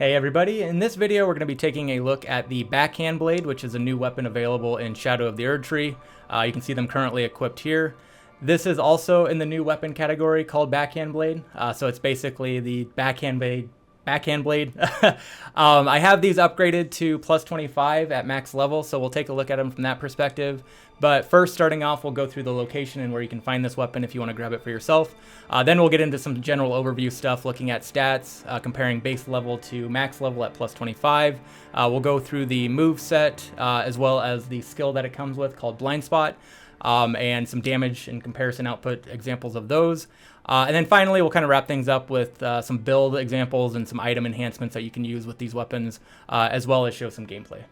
Hey everybody, in this video we're going to be taking a look at the Backhand Blade, which is a new weapon available in Shadow of the Erdtree. You can see them currently equipped here. This is also in the new weapon category called Backhand Blade, so it's basically the Backhand Blade. I have these upgraded to plus 25 at max level, so we'll take a look at them from that perspective. But first, starting off, we'll go through the location and where you can find this weapon if you want to grab it for yourself. Then we'll get into some general overview stuff, looking at stats, comparing base level to max level at plus 25. We'll go through the move set, as well as the skill that it comes with called Blind Spot, and some damage and comparison output examples of those. And then finally, we'll kind of wrap things up with some build examples and some item enhancements that you can use with these weapons, as well as show some gameplay.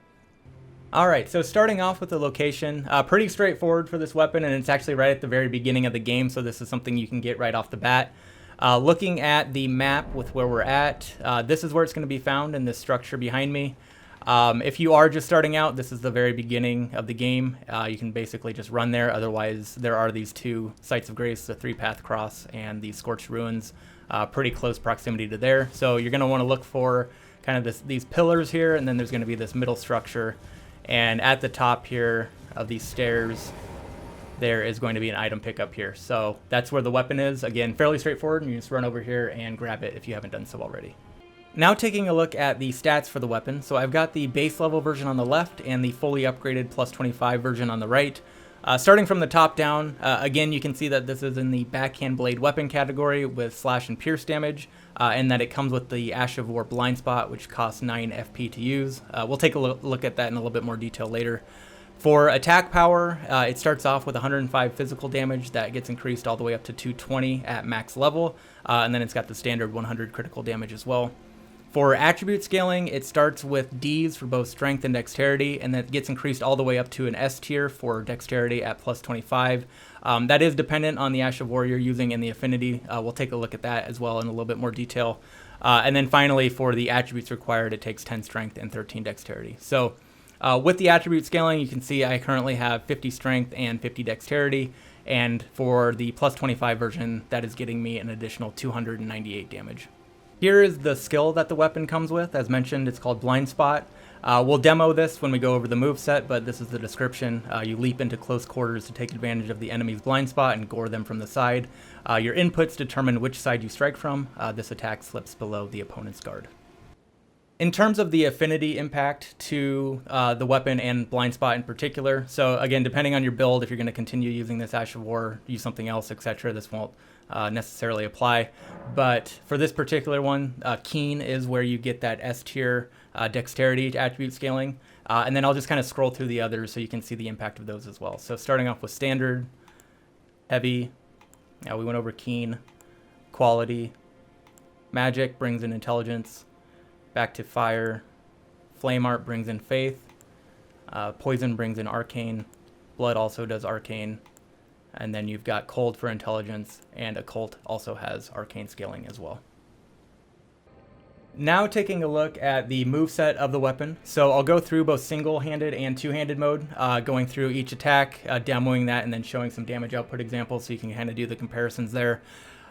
Alright, so starting off with the location, pretty straightforward for this weapon, and it's actually right at the very beginning of the game, so this is something you can get right off the bat. Looking at the map with where we're at, this is where it's going to be found in this structure behind me. If you are just starting out, this is the very beginning of the game. You can basically just run there. Otherwise, there are these two sites of grace, the 3-path cross and the scorched ruins, pretty close proximity to there. So you're going to want to look for kind of these pillars here, and then there's going to be this middle structure. And at the top here of these stairs, there is going to be an item pickup here. So that's where the weapon is. Again, fairly straightforward, and you just run over here and grab it if you haven't done so already. Now taking a look at the stats for the weapon. So I've got the base level version on the left and the fully upgraded plus 25 version on the right. Starting from the top down, again, you can see that this is in the Backhand Blade weapon category with slash and pierce damage, and that it comes with the Ash of War Blind Spot, which costs 9 FP to use. We'll take a look at that in a little bit more detail later. For attack power, it starts off with 105 physical damage that gets increased all the way up to 220 at max level, and then it's got the standard 100 critical damage as well. For attribute scaling, it starts with Ds for both strength and dexterity, and that gets increased all the way up to an S tier for dexterity at plus 25. That is dependent on the Ash of War you're using and the affinity. We'll take a look at that as well in a little bit more detail. And then finally, for the attributes required, it takes 10 strength and 13 dexterity. So with the attribute scaling, you can see I currently have 50 strength and 50 dexterity. And for the plus 25 version, that is getting me an additional 298 damage. Here is the skill that the weapon comes with. As mentioned, it's called Blind Spot. We'll demo this when we go over the moveset, but this is the description. You leap into close quarters to take advantage of the enemy's blind spot and gore them from the side. Your inputs determine which side you strike from. This attack slips below the opponent's guard. In terms of the affinity impact to the weapon and Blind Spot in particular, so again, depending on your build, if you're going to continue using this Ash of War, use something else, etc., this won't necessarily apply. But for this particular one, Keen is where you get that S tier dexterity attribute scaling. And then I'll just kind of scroll through the others so you can see the impact of those as well. So starting off with standard, heavy, we went over Keen, quality, magic brings in intelligence, back to fire, flame art brings in faith, poison brings in arcane, blood also does arcane, and then you've got cold for intelligence, and occult also has arcane scaling as well. Now taking a look at the moveset of the weapon. So I'll go through both single-handed and two-handed mode, going through each attack, demoing that, and then showing some damage output examples so you can kind of do the comparisons there.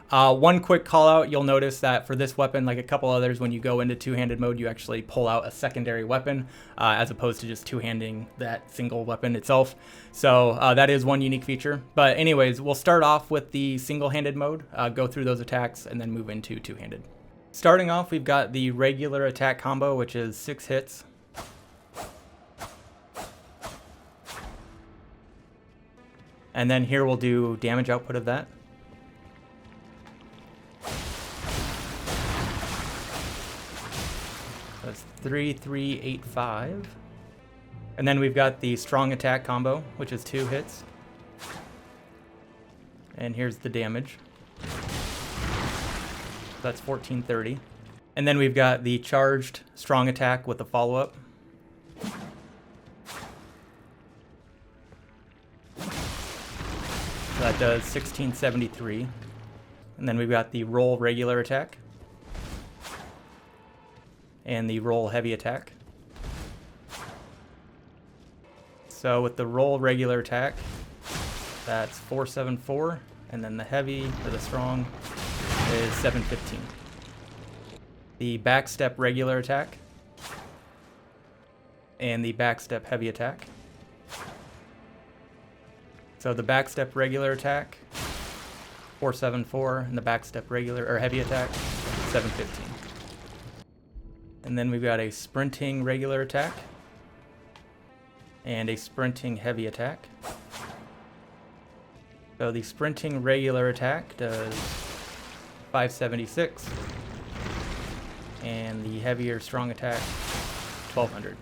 One quick call out, you'll notice that for this weapon, like a couple others, when you go into two-handed mode, you actually pull out a secondary weapon, as opposed to just two-handing that single weapon itself. So that is one unique feature. But anyways, we'll start off with the single-handed mode, go through those attacks, and then move into two-handed. Starting off, we've got the regular attack combo, which is 6 hits. And then here we'll do damage output of that. That's 3-3-8-5. And then we've got the strong attack combo, which is 2 hits. And here's the damage. That's 14-30. And then we've got the charged strong attack with the follow-up. So that does 1673. And then we've got the roll regular attack. And the roll heavy attack. So with the roll regular attack, that's 474, and then the heavy or the strong is 715. the backstep regular attack, and the backstep heavy attack. So the backstep regular attack, 474, and the backstep regular or heavy attack, 715. And then we've got a sprinting regular attack and a sprinting heavy attack. So the sprinting regular attack does 576, and the heavier strong attack, 1200.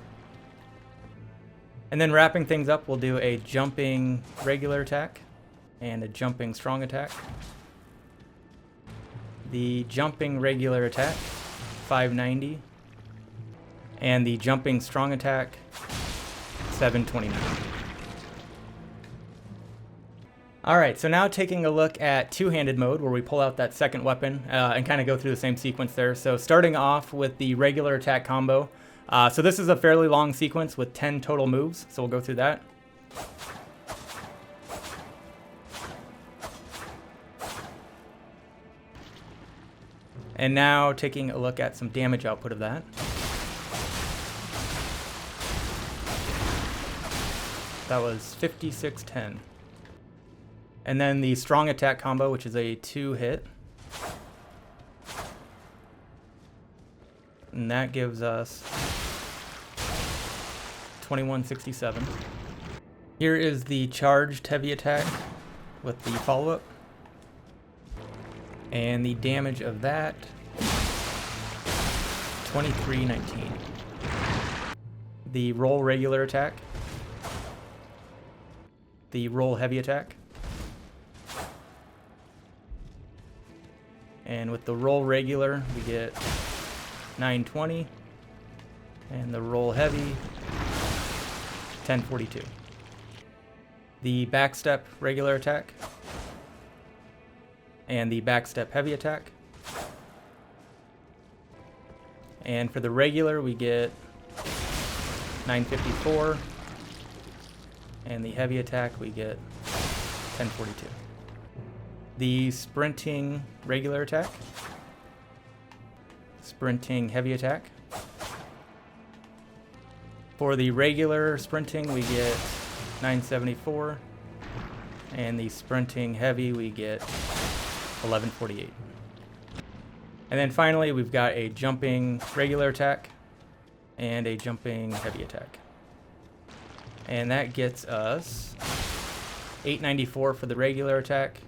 And then wrapping things up, we'll do a jumping regular attack and a jumping strong attack. The jumping regular attack, 590, and the jumping strong attack, 729. Alright, so now taking a look at two-handed mode, where we pull out that second weapon and kind of go through the same sequence there. So starting off with the regular attack combo. So this is a fairly long sequence with 10 total moves, so we'll go through that. And now taking a look at some damage output of that. That was 5610. And then the strong attack combo, which is a 2-hit. And that gives us 2167. Here is the charged heavy attack with the follow-up. And the damage of that, 2319. The roll regular attack. The roll heavy attack. And with the roll regular, we get 920. And the roll heavy, 1042. The backstep regular attack. And the backstep heavy attack. And for the regular, we get 954. And the heavy attack, we get 1042. The sprinting regular attack. Sprinting heavy attack. For the regular sprinting, we get 974. And the sprinting heavy, we get 1148. And then finally, we've got a jumping regular attack and a jumping heavy attack. And that gets us 894 for the regular attack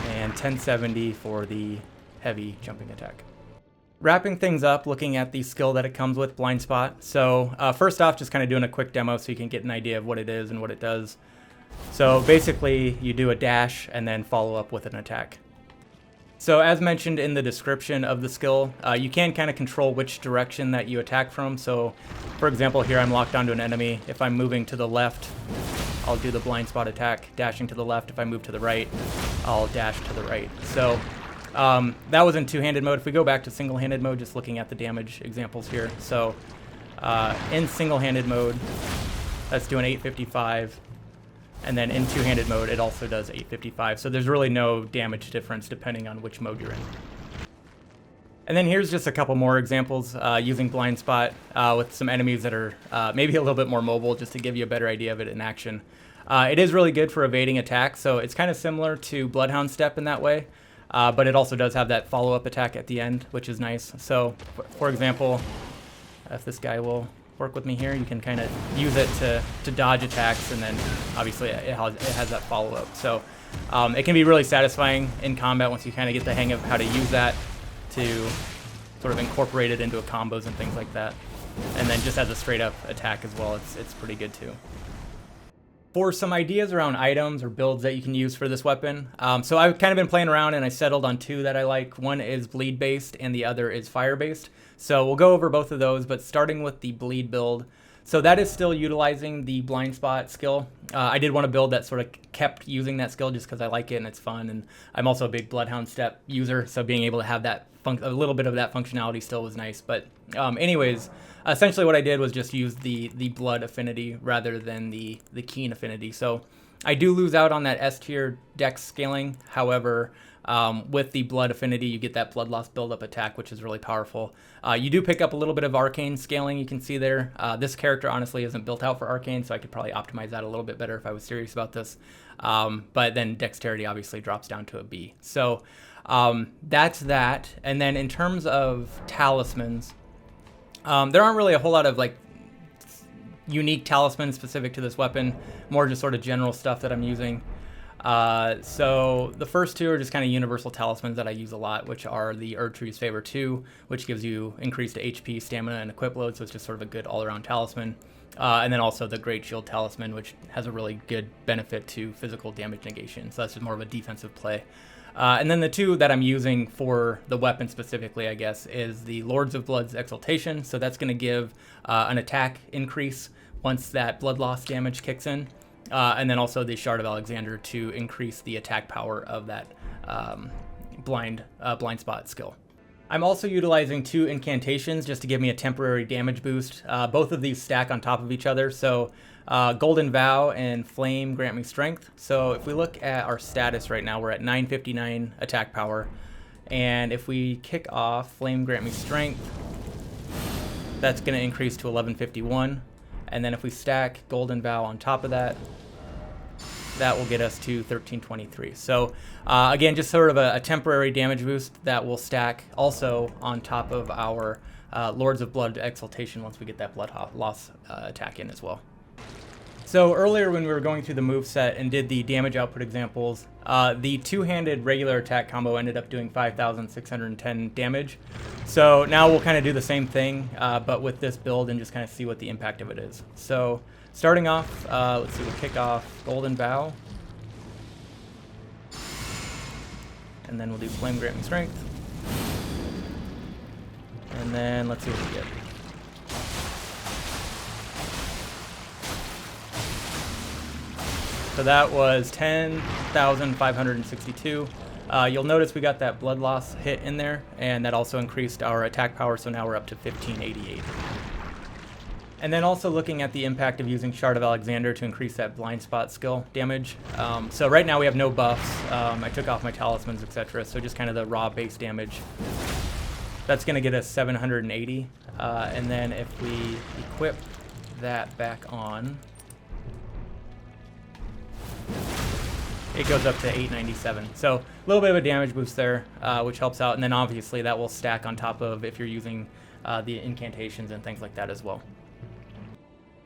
and 1070 for the heavy jumping attack. Wrapping things up, looking at the skill that it comes with, Blind Spot. So first off, just kind of doing a quick demo so you can get an idea of what it is and what it does. So basically, you do a dash and then follow up with an attack. So as mentioned in the description of the skill, you can kind of control which direction that you attack from. So for example, here I'm locked onto an enemy. If I'm moving to the left, I'll do the blind spot attack, dashing to the left. If I move to the right, I'll dash to the right. So that was in two-handed mode. If we go back to single-handed mode, just looking at the damage examples here. So in single-handed mode, that's doing 855. And then in two-handed mode, it also does 855. So there's really no damage difference depending on which mode you're in. And then here's just a couple more examples using Blind Spot with some enemies that are maybe a little bit more mobile, just to give you a better idea of it in action. It is really good for evading attacks, so it's kind of similar to Bloodhound Step in that way, but it also does have that follow-up attack at the end, which is nice. So for example, if this guy will work with me here, you can kind of use it to dodge attacks, and then obviously it has that follow-up. So it can be really satisfying in combat once you kind of get the hang of how to use that to sort of incorporate it into combos and things like that. And then just as a straight-up attack as well, it's pretty good too. For some ideas around items or builds that you can use for this weapon, so I've kind of been playing around and I settled on two that I like. One is bleed-based and the other is fire-based. So we'll go over both of those, but starting with the bleed build. So that is still utilizing the blind spot skill. I did want to build that sort of kept using that skill just because I like it and it's fun. And I'm also a big Bloodhound Step user, so being able to have that a little bit of that functionality still was nice. But anyways, essentially what I did was just use the blood affinity rather than the keen affinity. So I do lose out on that S tier dex scaling. However, with the blood affinity, you get that blood loss build-up attack, which is really powerful. You do pick up a little bit of arcane scaling, you can see there. This character honestly isn't built out for arcane, so I could probably optimize that a little bit better if I was serious about this. But then dexterity obviously drops down to a B. So that's that. And then in terms of talismans, there aren't really a whole lot of like unique talismans specific to this weapon, more just sort of general stuff that I'm using. So the first two are just kind of universal talismans that I use a lot, which are the Erdtree's Favor 2, which gives you increased HP, stamina, and equip load, so it's just sort of a good all-around talisman. And then also the Great Shield Talisman, which has a really good benefit to physical damage negation, so that's just more of a defensive play. And then the two that I'm using for the weapon specifically, I guess, is the Lords of Blood's Exaltation, so that's going to give an attack increase once that blood loss damage kicks in. And then also the Shard of Alexander to increase the attack power of that blind spot skill. I'm also utilizing two incantations just to give me a temporary damage boost. Both of these stack on top of each other, so Golden Vow and Flame grant me strength. So if we look at our status right now, we're at 959 attack power, and if we kick off Flame grant me strength, that's going to increase to 1151. And then if we stack Golden Vow on top of that, that will get us to 1323. So again, just sort of a temporary damage boost that will stack also on top of our Lords of Blood Exaltation once we get that blood loss attack in as well. So earlier when we were going through the move set and did the damage output examples, the two-handed regular attack combo ended up doing 5,610 damage. So now we'll kind of do the same thing, but with this build and just kind of see what the impact of it is. So starting off, let's see, we'll kick off Golden Vow. And then we'll do Flame Grant Me Strength. And then let's see what we get. So that was 10,562. You'll notice we got that blood loss hit in there, and that also increased our attack power, so now we're up to 1588. And then also looking at the impact of using Shard of Alexander to increase that blind spot skill damage. So right now we have no buffs. I took off my talismans, etc. So just kind of the raw base damage. That's going to get us 780. And then if we equip that back on, it goes up to 897. So a little bit of a damage boost there, which helps out. And then obviously that will stack on top of if you're using the incantations and things like that as well.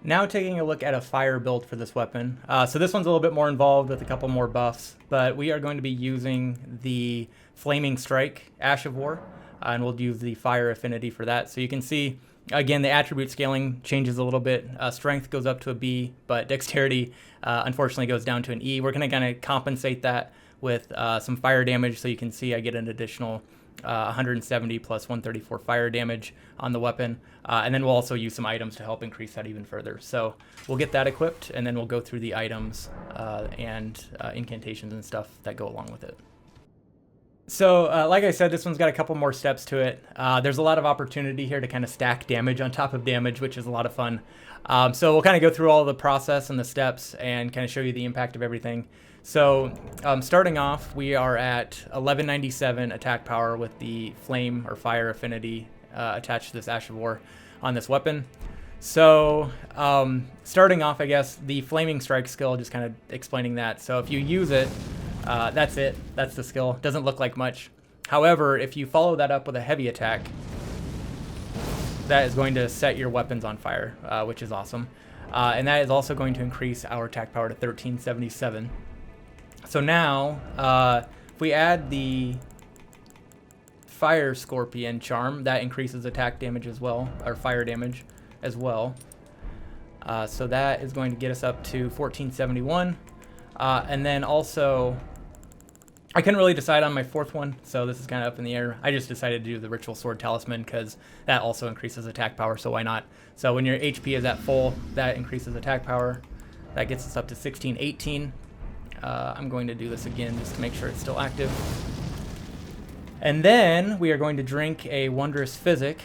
Now taking a look at a fire build for this weapon. So this one's a little bit more involved with a couple more buffs, but we are going to be using the Flaming Strike Ash of War, and we'll use the fire affinity for that. So you can see, again, the attribute scaling changes a little bit. Strength goes up to a B, but dexterity unfortunately goes down to an E. We're going to kind of compensate that with some fire damage, so you can see I get an additional 170 plus 134 fire damage on the weapon, and then we'll also use some items to help increase that even further. So we'll get that equipped, and then we'll go through the items and incantations and stuff that go along with it. So like I said, this one's got a couple more steps to it. There's a lot of opportunity here to kind of stack damage on top of damage, which is a lot of fun. So we'll kind of go through all the process and the steps and kind of show you the impact of everything. So starting off, we are at 1197 attack power with the flame or fire affinity attached to this Ash of War on this weapon. So starting off, I guess, the Flaming Strike skill, just kind of explaining that. So if you use it, that's it. That's the skill. Doesn't look like much. However, if you follow that up with a heavy attack, that is going to set your weapons on fire, which is awesome. And that is also going to increase our attack power to 1377. So now, if we add the Fire Scorpion Charm, that increases attack damage as well, or fire damage as well. So that is going to get us up to 1471. And then also, I couldn't really decide on my fourth one, so this is kind of up in the air. I just decided to do the Ritual Sword Talisman because that also increases attack power, so why not? So when your HP is at full, that increases attack power. That gets us up to 1618. I'm going to do this again just to make sure it's still active. And then we are going to drink a Wondrous Physic.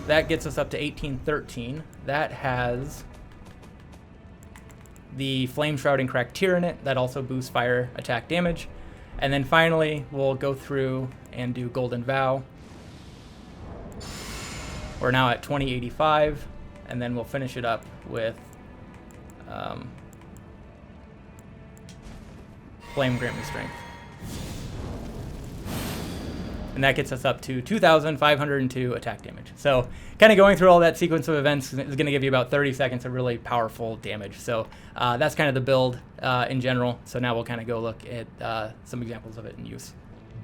That gets us up to 1813. That has the Flame Shroud and Cracked Tyranid, that also boosts fire attack damage. And then finally, we'll go through and do Golden Vow. We're now at 2085, and then we'll finish it up with Flame Grant Me Strength. And that gets us up to 2,502 attack damage. So kind of going through all that sequence of events is going to give you about 30 seconds of really powerful damage. So that's kind of the build in general. So now we'll kind of go look at some examples of it in use.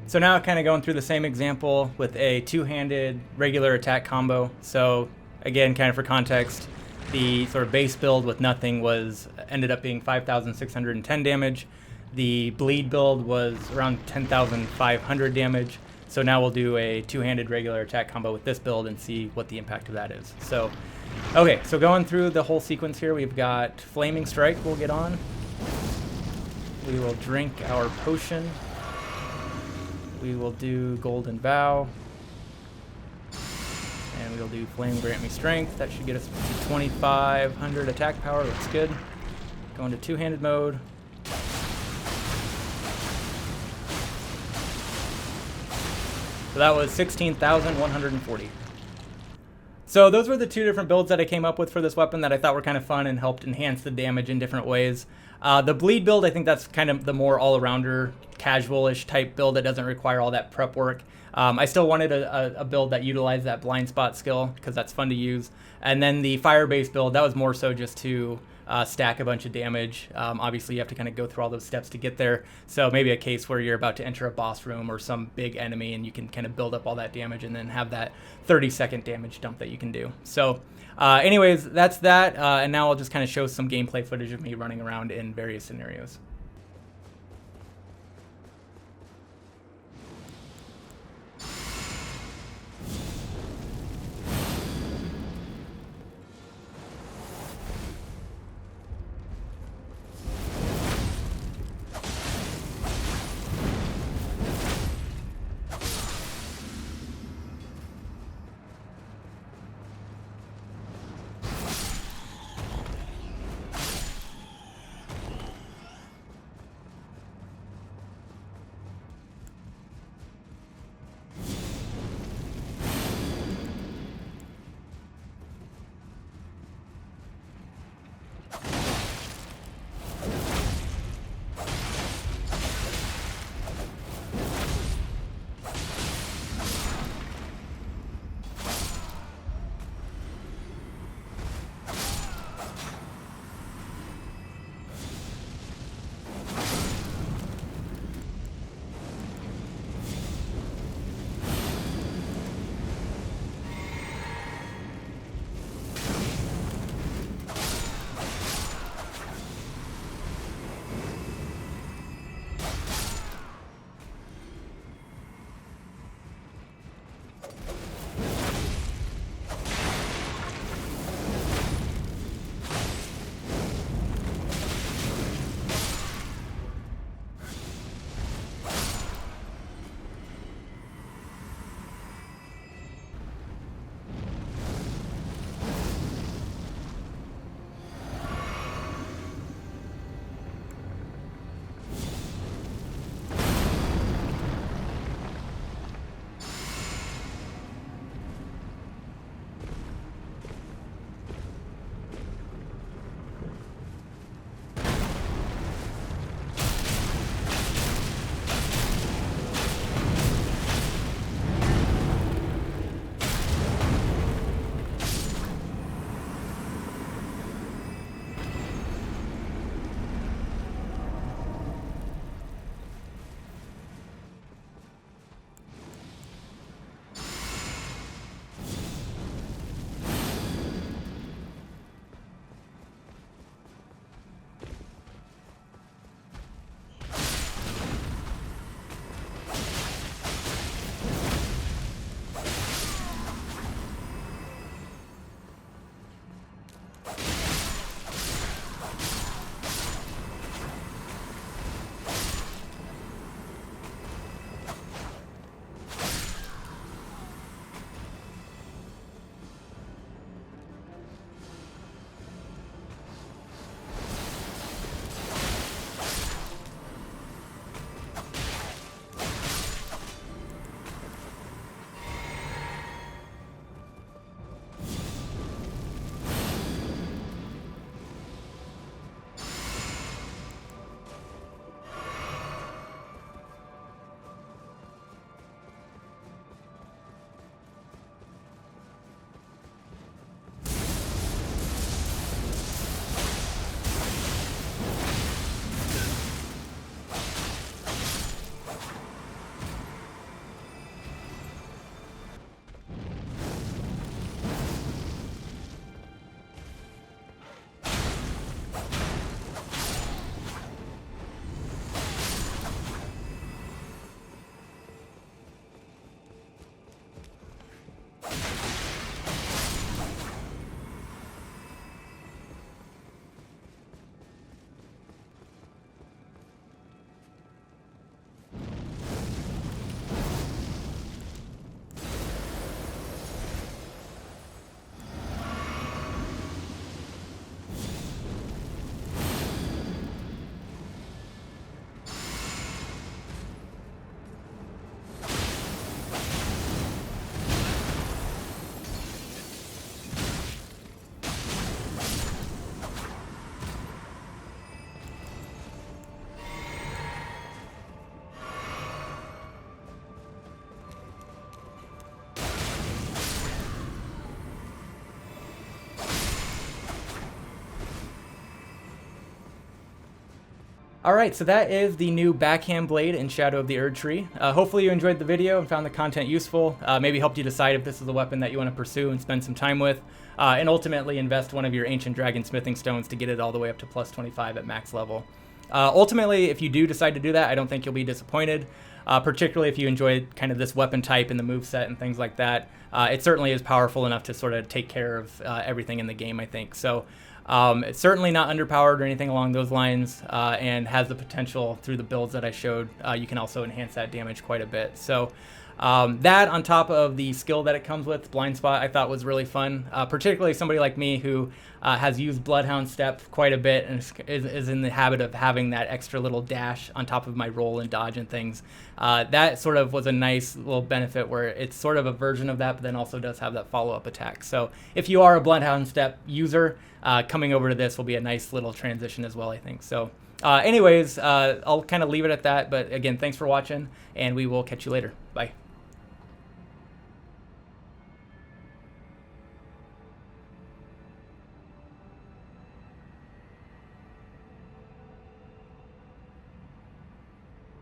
So now kind of going through the same example with a two-handed regular attack combo. So again, kind of for context, the sort of base build with nothing ended up being 5,610 damage. The bleed build was around 10,500 damage. So now we'll do a two-handed regular attack combo with this build and see what the impact of that is. So, okay, so going through the whole sequence here, we've got Flaming Strike we'll get on. We will drink our potion. We will do Golden Vow. And we'll do Flame Grant Me Strength. That should get us to 2,500 attack power. Looks good. Go into two-handed mode. So that was 16,140. So those were the two different builds that I came up with for this weapon that I thought were kind of fun and helped enhance the damage in different ways. The bleed build, I think that's kind of the more all-arounder, casual-ish type build that doesn't require all that prep work. I still wanted a build that utilized that blind spot skill because that's fun to use. And then the fire-based build, that was more so just to stack a bunch of damage. Obviously, you have to kind of go through all those steps to get there. So maybe a case where you're about to enter a boss room or some big enemy and you can kind of build up all that damage and then have that 30-second damage dump that you can do. So anyways, that's that. And now I'll just kind of show some gameplay footage of me running around in various scenarios. All right, so that is the new Backhand Blade in Shadow of the Erdtree. Hopefully you enjoyed the video and found the content useful, maybe helped you decide if this is a weapon that you want to pursue and spend some time with, and ultimately invest one of your Ancient Dragon Smithing Stones to get it all the way up to plus 25 at max level. Ultimately, if you do decide to do that, I don't think you'll be disappointed, particularly if you enjoy kind of this weapon type and the moveset and things like that. It certainly is powerful enough to sort of take care of everything in the game, I think. So it's certainly not underpowered or anything along those lines, and has the potential through the builds that I showed. You can also enhance that damage quite a bit. So that on top of the skill that it comes with, Blind Spot, I thought was really fun, particularly somebody like me who has used Bloodhound Step quite a bit and is in the habit of having that extra little dash on top of my roll and dodge and things. That sort of was a nice little benefit where it's sort of a version of that, but then also does have that follow-up attack. So if you are a Bloodhound Step user, coming over to this will be a nice little transition as well, I think. So anyways, I'll kind of leave it at that. But again, thanks for watching, and we will catch you later. Bye.